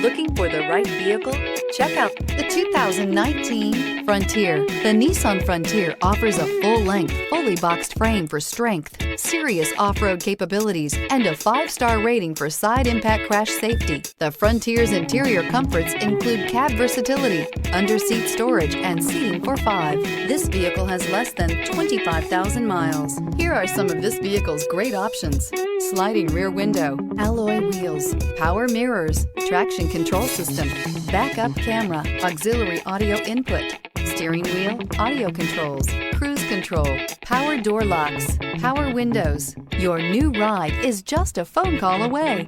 Looking for the right vehicle? Check out the 2019 Frontier. The Nissan Frontier offers a full-length, fully boxed frame for strength, serious off-road capabilities, and a 5-star rating for side impact crash safety. The Frontier's interior comforts include cab versatility, under-seat storage, and seating for 5. This vehicle has less than 25,000 miles. Here are some of this vehicle's great options: sliding rear window, alloy wheels, power mirrors, traction control system, backup camera, auxiliary audio input, steering wheel audio controls, cruise control, power door locks, power windows. Your new ride is just a phone call away.